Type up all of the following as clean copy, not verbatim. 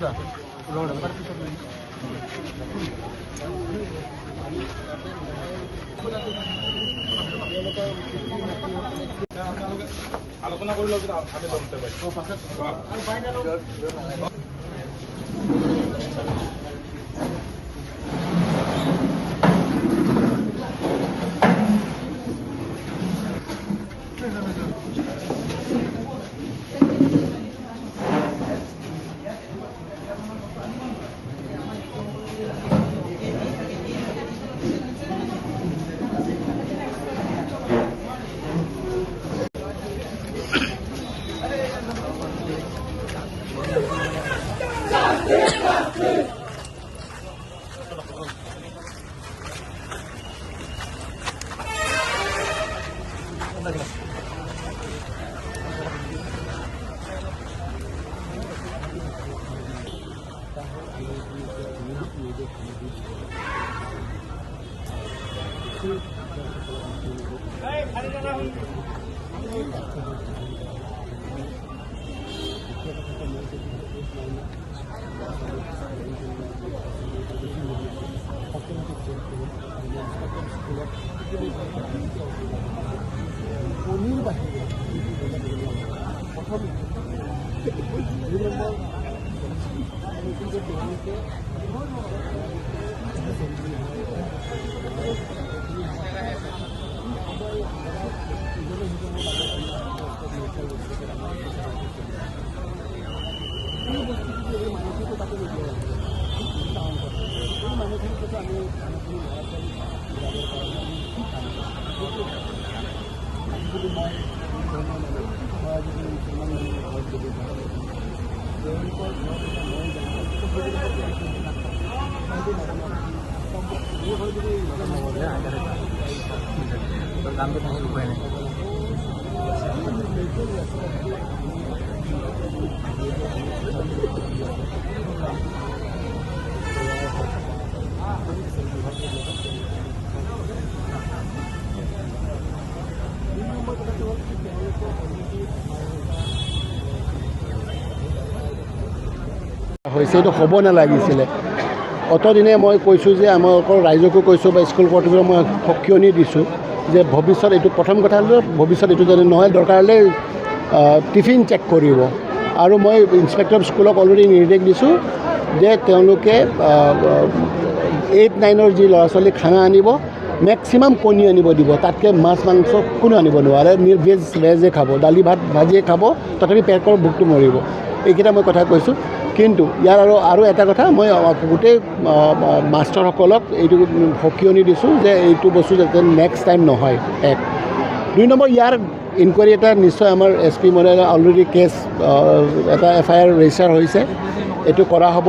আলোচনা কৰি লওক আমি লমতে হৈছে এইটো হ'ব নালাগিছিলে। অতদিনে মই কৈছোঁ যে আমাৰ অকল ৰাইজকো কৈছোঁ বা স্কুল কৰ্তৃপক্ষক মই সকিয়নি দিছোঁ যে ভৱিষ্যত এইটো প্ৰথম কথা হ'ল ভৱিষ্যত এইটো যদি নহয় দৰকাৰ হ'লে টিফিন চেক কৰিব। আৰু মই ইনস্পেক্টৰ অফ স্কুলক অলৰেডি নিৰ্দেশ দিছোঁ যে তেওঁলোকে 8-9ৰ যি ল'ৰা ছোৱালী খানা আনিব মেক্সিমাম কণী আনিব দিব, তাতকৈ মাছ মাংস কোনো আনিব নোৱাৰে। ভেজে খাব, দালি ভাত ভাজিয়ে খাব, তথাপি পেটৰ ভোকটো মৰিব। এইকেইটা মই কথা কৈছোঁ। কিন্তু ইয়াৰ আৰু এটা কথা মই গোটেই মাষ্টৰসকলক এইটো সকিয়নি দিছোঁ যে এইটো বস্তু যাতে নেক্সট টাইম নহয়। 1 2 নম্বৰ ইয়াৰ ইনকুৱাৰী এটা নিশ্চয় আমাৰ SP মহোদয়ে অলৰেডি কেছ এটা FIR ৰেজিষ্টাৰ হৈছে, এইটো কৰা হ'ব।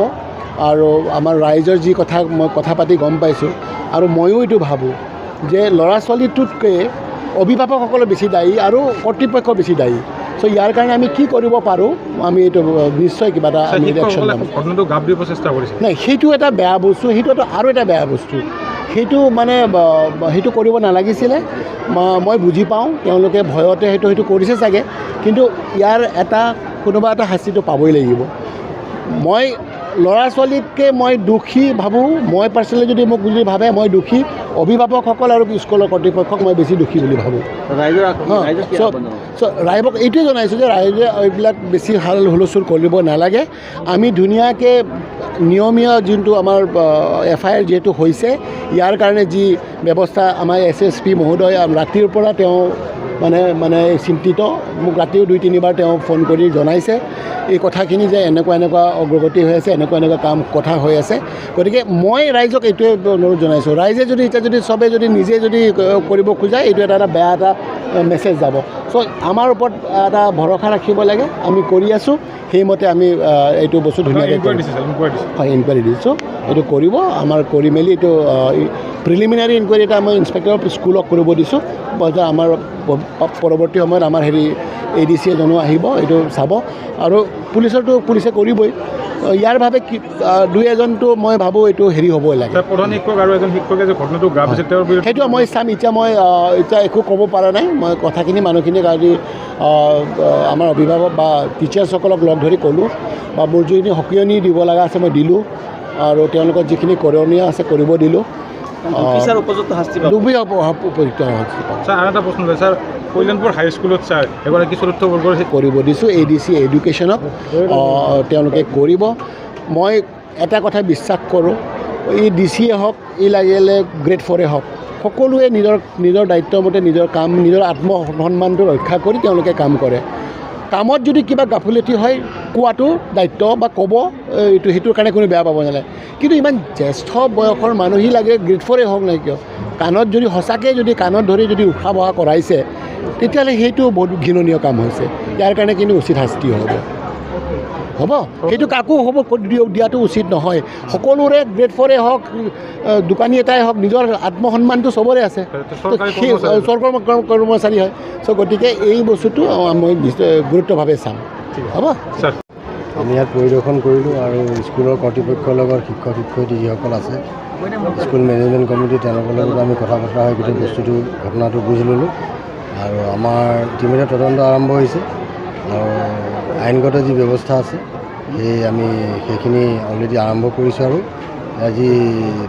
আৰু আমাৰ ৰাইজৰ যি কথা মই কথা পাতি গম পাইছোঁ আৰু ময়ো এইটো ভাবোঁ যে ল'ৰা ছোৱালীটোতকৈ অভিভাৱকসকলে বেছি দায়ী আৰু কৰ্তৃপক্ষ বেছি দায়ী। চ' ইয়াৰ কাৰণে আমি কি কৰিব পাৰোঁ আমি এইটো নিশ্চয় কিবা এটা আমি ৰিয়েকশ্যন ল'ম। নাই, সেইটো এটা বেয়া বস্তু, সেইটো আৰু এটা বেয়া বস্তু। সেইটো মানে সেইটো কৰিব নালাগিছিলে। মই বুজি পাওঁ তেওঁলোকে ভয়তে সেইটো কৰিছে চাগে, কিন্তু ইয়াৰ কোনোবা এটা শাস্তিটো পাবই লাগিব। মই ল'ৰা ছোৱালীতকৈ মই দোষী ভাবোঁ, মই পাৰ্চনেলি যদি মোক যদি ভাবে মই দোষী, অভিভাৱকসকল আৰু স্কুলৰ কৰ্তৃপক্ষক মই বেছি দোষী বুলি ভাবোঁ। ৰাইজক এইটোৱে জনাইছোঁ যে ৰাইজে এইবিলাক বেছি হুলস্থুল কৰিব নালাগে। আমি ধুনীয়াকৈ নিয়মীয়া যোনটো আমাৰ FIR যিহেতু হৈছে, ইয়াৰ কাৰণে যি ব্যৱস্থা আমাৰ SSP মহোদয় ৰাতিৰ পৰা তেওঁ মানে চিন্তিত। মোক ৰাতিও 2-3 বাৰ তেওঁ ফোন কৰি জনাইছে এই কথাখিনি যে এনেকুৱা অগ্ৰগতি হৈ আছে, এনেকুৱা কথা হৈ আছে। গতিকে মই ৰাইজক এইটোৱে অনুৰোধ জনাইছোঁ, ৰাইজে যদি এতিয়া যদি চবে যদি নিজে যদি কৰিব খোজে এইটো এটা বেয়া এটা মেছেজ যাব। চ' আমাৰ ওপৰত এটা ভৰসা ৰাখিব লাগে, আমি কৰি আছোঁ, সেইমতে আমি এইটো বস্তু ধুনীয়াকৈ ইনকুৱাৰী দিছোঁ। এইটো কৰিব আমাৰ কৰি মেলি এইটো প্ৰিলিমিনাৰী ইনকুৱাৰী এটা মই ইনস্পেক্টৰ অফ স্কুলক কৰিব দিছোঁ। আমাৰ পৰৱৰ্তী সময়ত আমাৰ ADC এজনো আহিব, এইটো চাব। আৰু পুলিচে কৰিবই। ইয়াৰ বাবে কি দুই এজনটো মই ভাবোঁ এইটো হেৰি হ'বই লাগে। প্ৰধান শিক্ষক আৰু এজন শিক্ষকে যে ঘটনাটো গা পাইছে তেওঁৰ বিৰুদ্ধে সেইটো মই চাম। এতিয়া একো ক'ব পৰা নাই। মই কথাখিনি মানুহখিনিক আজি আমাৰ অভিভাৱক বা টিচাৰ্ছসকলক লগ ধৰি ক'লোঁ, বা মোৰ যিখিনি সকিয়নি দিব লগা আছে মই দিলোঁ, আৰু তেওঁলোকৰ যিখিনি কৰণীয় আছে কৰিব দিলোঁ। উপযুক্ত শাস্তি উপযুক্ত শাস্তি ছাৰ আৰু এটা প্ৰশ্ন আছে ছাৰ, কল্যাণপুৰ হাইস্কুলত ছাৰ এগৰাকী চতুৰ্থ বৰ্গৰ কৰিব দিছোঁ। ADC এডুকেশ্যনক তেওঁলোকে কৰিব। মই এটা কথা বিশ্বাস কৰোঁ, ই DCয়ে হওক, ই লাগিলে গ্ৰেড 4 হওক, সকলোৱে নিজৰ দায়িত্বমতে নিজৰ কাম, নিজৰ আত্মসন্মানটো ৰক্ষা কৰি তেওঁলোকে কাম কৰে। কামত যদি কিবা গাফিলতি হয় কোৱাটো দায়িত্ব বা ক'ব, এইটো সেইটোৰ কাৰণে কোনো বেয়া পাব নালাগে। কিন্তু ইমান জ্যেষ্ঠ বয়সৰ মানুহেই লাগে গ্ৰেড 4 হওক নাই কিয়, কাণত যদি সঁচাকৈ যদি কাণত ধৰি যদি উশাহ বহা কৰাইছে, তেতিয়াহ'লে সেইটো বহুত ঘৃণনীয় কাম হৈছে। ইয়াৰ কাৰণে কিন্তু উচিত শাস্তি হ'ব। সেইটো কাকো হ'ব দিয়াটো উচিত নহয়। সকলোৰে গ্ৰেড 4 হওক, দোকানী এটাই হওক, নিজৰ আত্মসন্মানটো চবৰে আছে, চৰকাৰী কৰ্মচাৰী হয়। গতিকে এই বস্তুটো মই গুৰুত্বভাৱে চাম। হ'ব ছাৰ। আমি ইয়াত পৰিদৰ্শন কৰিলোঁ আৰু স্কুলৰ কৰ্তৃপক্ষৰ লগত শিক্ষক শিক্ষয়িত্ৰী যিসকল আছে, স্কুল মেনেজমেণ্ট কমিটি, তেওঁলোকৰ লগত আমি কথা বতৰা হৈ গোটেই বস্তুটো ঘটনাটো বুজি ল'লোঁ। আৰু আমাৰ ইতিমধ্যে তদন্ত আৰম্ভ হৈছে, আৰু আইনগত যি ব্যৱস্থা আছে আমি সেইখিনি অলৰেডি আৰম্ভ কৰিছোঁ, আৰু আজি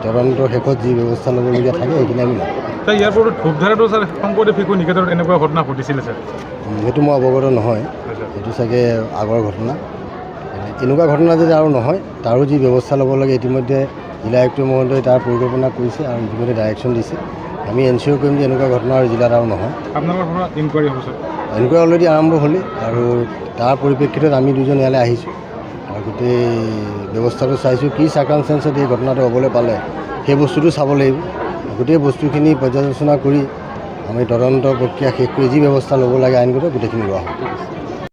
তদন্তৰ শেষত যি ব্যৱস্থা ল'বলগীয়া থাকে সেইখিনি আমি ল'ম। ছাৰ ইয়াৰ পৰা ধূপধাৰাটো ছাৰ শংকৰদেৱ শিশু নিকেতনত এনেকুৱা ঘটনা ঘটিছিলে ছাৰ? সেইটো মই অৱগত নহয়, সেইটো চাগে আগৰ ঘটনা। এনেকুৱা ঘটনা যদি আৰু নহয়, তাৰো যি ব্যৱস্থা ল'ব লাগে ইতিমধ্যে জিলা আয়ুক্ত মহোদয়ে তাৰ পৰিকল্পনা কৰিছে আৰু ইতিমধ্যে ডাইৰেকশ্যন দিছে। আমি এনচিঅ' কৰিম যে এনেকুৱা ঘটনা আৰু জিলাত আৰু নহয়। আপোনালোকৰ পৰা ইনকুৱাৰী হ'ব ছাৰ? ইনকুৱাৰী অলৰেডি আৰম্ভ হ'লেই, আৰু তাৰ পৰিপ্ৰেক্ষিতত আমি দুজন ইয়ালৈ আহিছোঁ আৰু গোটেই ব্যৱস্থাটো চাইছোঁ। কি চাৰ্কামষ্টেঞ্চত এই ঘটনাটো হ'বলৈ পালে সেই বস্তুটো চাব লাগিব। গোটেই বস্তুখিনি পৰ্যালোচনা কৰি আমি তদন্ত প্ৰক্ৰিয়া শেষ কৰি যি ব্যৱস্থা ল'ব লাগে আইনগত গোটেইখিনি লোৱা হ'ব।